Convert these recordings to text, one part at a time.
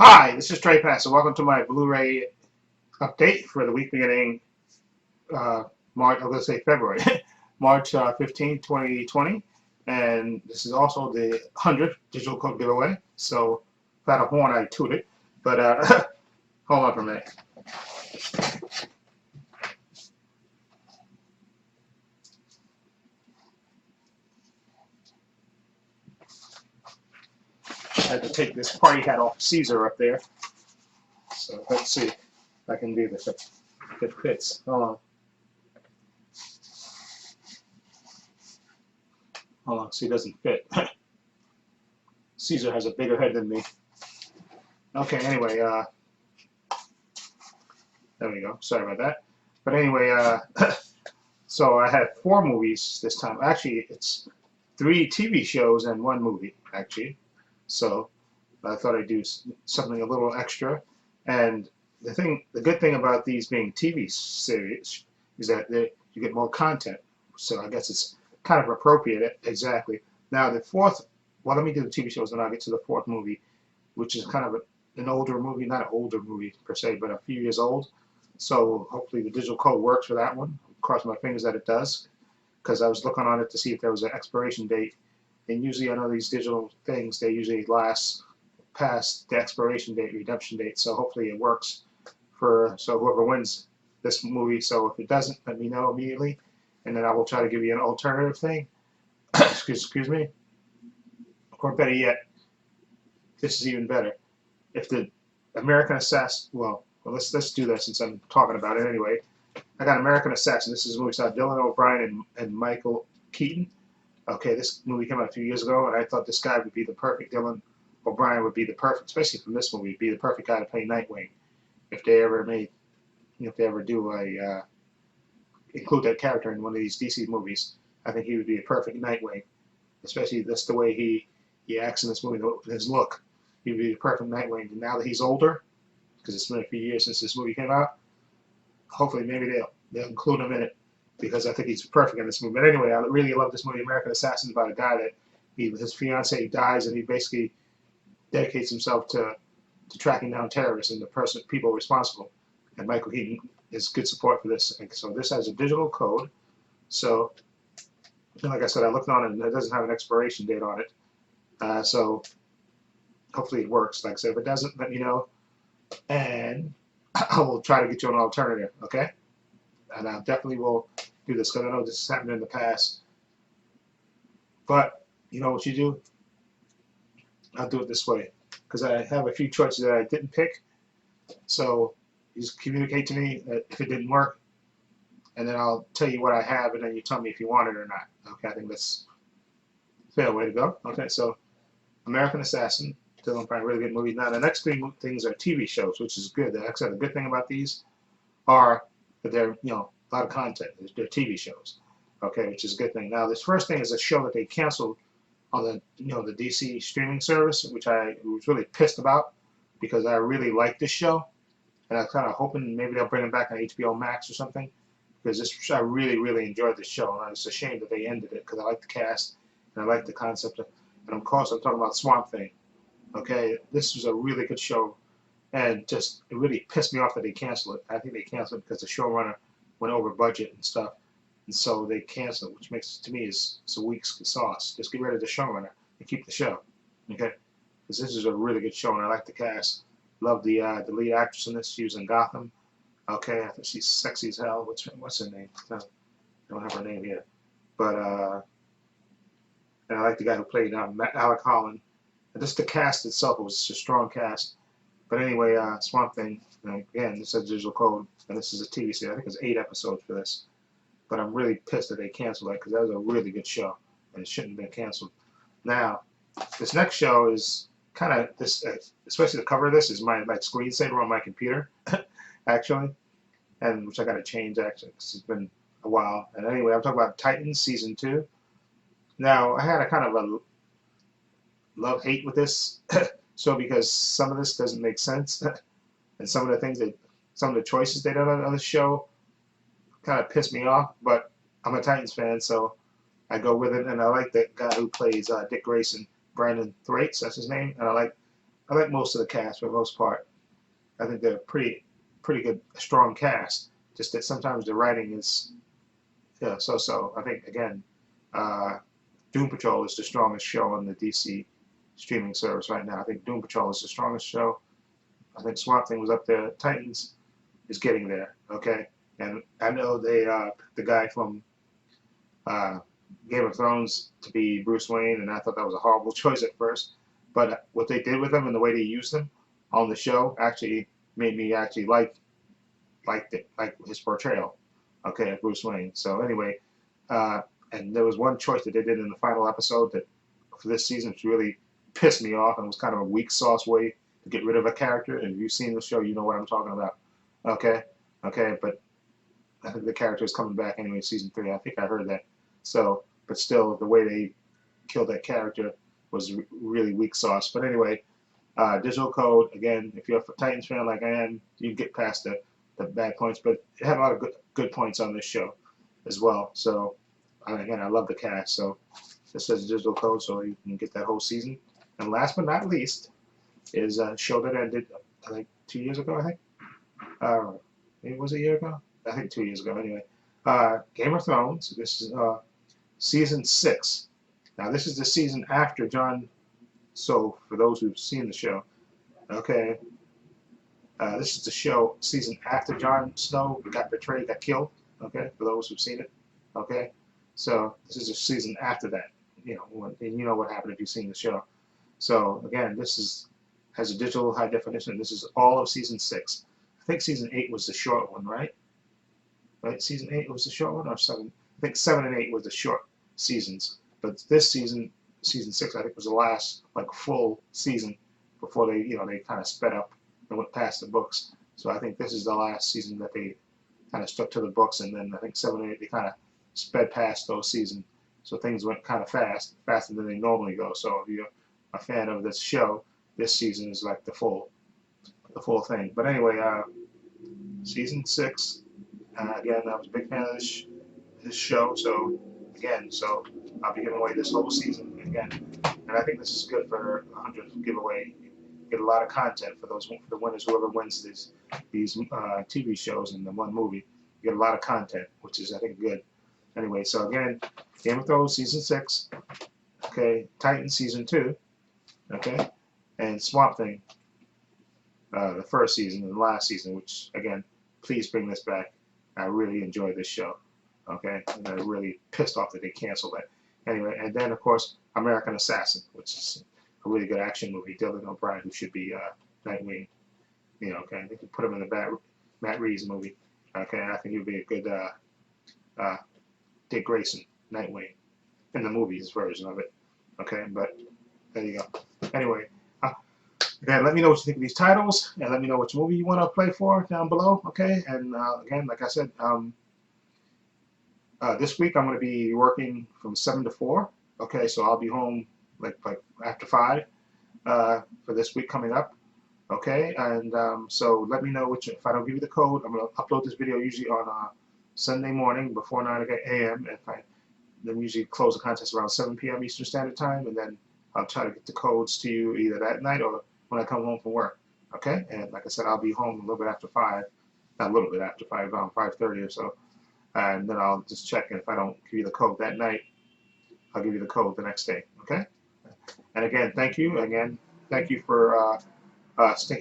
Hi, this is Trey Passer. Welcome to my Blu-ray update for the week beginning uh, March. I'm going to say February, March 15, 2020, and this is also the 100th digital code giveaway. So, if I had a horn, I toot it. But hold on for a minute. I had to take this party hat off Caesar up there. So let's see if I can do this. If it fits. Hold on. See, it doesn't fit. Caesar has a bigger head than me. Okay. Anyway, there we go. Sorry about that. But anyway, so I had four movies this time. Actually, it's three TV shows and one movie, actually. So I thought I'd do something a little extra. And the good thing about these being TV series is that you get more content. So I guess it's kind of appropriate, exactly. Now the fourth, well, let me do the TV shows, and I'll get to the fourth movie, which is kind of an older movie, not an older movie per se, but a few years old. So hopefully the digital code works for that one. Cross my fingers that it does, because I was looking on it to see if there was an expiration date. And usually I know these digital things, they usually last past the expiration date, redemption date. So hopefully it works for whoever wins this movie. So if it doesn't, let me know immediately, and then I will try to give you an alternative thing. excuse me. Or better yet, this is even better. If the American Assassin, let's do that since I'm talking about it anyway. I got American Assassin. This is a movie starring Dylan O'Brien and Michael Keaton. Okay, this movie came out a few years ago, and I thought this guy would be the perfect Dylan O'Brien would be the perfect, especially from this movie, be the perfect guy to play Nightwing. If they ever made, if they ever do include that character in one of these DC movies, I think he would be a perfect Nightwing. Especially just the way he acts in this movie, his look, he'd be the perfect Nightwing. And now that he's older, because it's been a few years since this movie came out, hopefully maybe they'll include him in it, because I think he's perfect in this movie. But anyway, I really love this movie, American Assassin, about a guy that his fiance dies, and he basically dedicates himself to tracking down terrorists and the people responsible. And Michael Keaton is good support for this. And so this has a digital code. So like I said, I looked on it and it doesn't have an expiration date on it. So hopefully it works. Like I said, if it doesn't, let me know, and I will try to get you an alternative. Okay? And I definitely will do this, because I know this has happened in the past. But you know what you do? I'll do it this way, because I have a few choices that I didn't pick. So you just communicate to me if it didn't work, and then I'll tell you what I have, and then you tell me if you want it or not. Okay, I think that's a fair way to go. Okay, so American Assassin, Dylan O'Brien, really good movie. Now the next three things are TV shows, which is good. Like I said, the good thing about these are that they're a lot of content. They're TV shows, okay, which is a good thing. Now this first thing is a show that they canceled on the DC streaming service, which I was really pissed about, because I really like this show, and I'm kind of hoping maybe they'll bring it back on HBO Max or something, because I really enjoyed this show, and it's a shame that they ended it, because I like the cast and I like the concept and of course I'm talking about Swamp Thing. Okay, this was a really good show, and just it really pissed me off that they canceled it. I think they canceled it because the showrunner went over budget and stuff, and so they canceled it, which makes to me is it's a weak sauce. Just get rid of the showrunner and keep the show, okay? Because this is a really good show, and I like the cast. Love the lead actress in this. She was in Gotham. Okay, I think she's sexy as hell. What's her name? No, I don't have her name here, but and I like the guy who played Alec Holland. And just the cast itself was a strong cast. But anyway, Swamp Thing, again, this is a digital code, and this is a TV series. I think it's 8 episodes for this. But I'm really pissed that they canceled it, because that was a really good show, and it shouldn't have been canceled. Now, this next show is kind of this, especially the cover of this is my screensaver on my computer, actually, and which I got to change actually, because it's been a while. And anyway, I'm talking about Titans season 2. Now, I had a kind of a love-hate with this show, because some of this doesn't make sense, and some of the things some of the choices they done on the show kind of pissed me off. But I'm a Titans fan, so I go with it, and I like the guy who plays Dick Grayson, Brandon Thwaites, that's his name, and I like I like most of the cast for the most part. I think they're pretty good, strong cast. Just that sometimes the writing is so. I think again, uh, Doom Patrol is the strongest show on the DC streaming service right now. I think Doom Patrol is the strongest show. I think Swamp Thing was up there. Titans is getting there. Okay, and I know they the guy from uh, Game of Thrones to be Bruce Wayne, and I thought that was a horrible choice at first. But what they did with him and the way they used him on the show actually made me actually like his portrayal, okay, of Bruce Wayne. So anyway, uh, and there was one choice that they did in the final episode that for this season which really pissed me off and was kind of a weak sauce way to get rid of a character. And if you've seen the show, you know what I'm talking about. Okay, okay, but I think the character is coming back anyway, season 3. I think I heard that. So, but still, the way they killed that character was really weak sauce. But anyway, Digital Code, again, if you're a Titans fan like I am, you can get past the bad points, but it had a lot of good points on this show as well. So, again, I love the cast. So, this is Digital Code, so you can get that whole season. And last but not least is a show that ended, I think, 2 years ago, I think. Maybe it was a year ago? I think 2 years ago, anyway. Game of Thrones. This is season 6. Now, this is the season after Jon. So, for those who've seen the show, okay, this is the show season after Jon Snow got betrayed, got killed. Okay, for those who've seen it. Okay, so this is a season after that. You know, and you know what happened if you've seen the show. So again, this has a digital high definition. This is all of season 6. I think season 8 was the short one, right? Right, season 8 was the short one, or 7? I think 7 and 8 were the short seasons. But this season, season 6, I think was the last like full season before they, they kind of sped up and went past the books. So I think this is the last season that they kind of stuck to the books, and then I think 7 and 8 they kind of sped past those seasons. So things went kind of faster than they normally go. So if you're a fan of this show, this season is like the full thing. But anyway, season 6. Again, I was a big fan of this show. So again, I'll be giving away this whole season again, and I think this is good for a 100th giveaway. Get a lot of content for the winners. Whoever wins these TV shows and the one movie, you get a lot of content, which is I think good. Anyway, so again, Game of Thrones season 6. Okay, Titans season 2. Okay, and Swamp Thing, the first season and the last season. Which again, please bring this back. I really enjoyed this show. Okay, and I'm really pissed off that they canceled it. Anyway, and then of course American Assassin, which is a really good action movie. Dylan O'Brien, who should be Nightwing. Okay, they could put him in the Matt Reeves movie. Okay, I think he'd be a good Dick Grayson, Nightwing, in the movies version of it. Okay, but there you go. Anyway, again, let me know what you think of these titles, and let me know which movie you want to play for down below. Okay, and again, like I said, this week I'm going to be working from 7 to 4. Okay, so I'll be home like after 5 for this week coming up. Okay, and so let me know if I don't give you the code, I'm going to upload this video usually on Sunday morning before 9 a.m. Then usually close the contest around 7 p.m. Eastern Standard Time, and then I'll try to get the codes to you either that night or when I come home from work. Okay, and like I said, I'll be home a little bit after 5, not a little bit after 5, around 5:30 or so, and then I'll just check, and if I don't give you the code that night, I'll give you the code the next day. Okay, and again, thank you for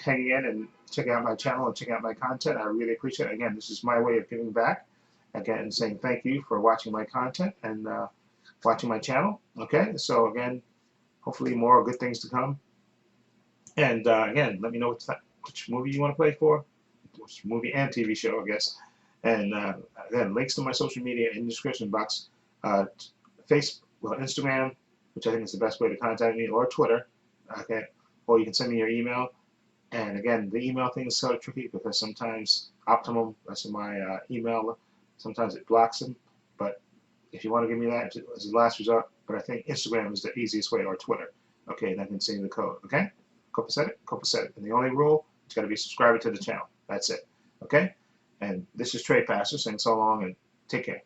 hanging in and checking out my channel and checking out my content. I really appreciate it. Again, this is my way of giving back. Again, saying thank you for watching my content and watching my channel. Okay, so again, hopefully more good things to come. And again, let me know which movie you want to play for, which movie and TV show, I guess. And again, links to my social media in the description box. Instagram, which I think is the best way to contact me, or Twitter. Okay, or you can send me your email. And again, the email thing is sort of tricky because sometimes Optimum, that's my email, sometimes it blocks them. But if you want to give me that as a last resort, but I think Instagram is the easiest way, or Twitter. Okay, and I can send you the code. Okay, copacetic. And the only rule, it's got to be subscribed to the channel. That's it. Okay, and this is Trey Pastor saying so long and take care.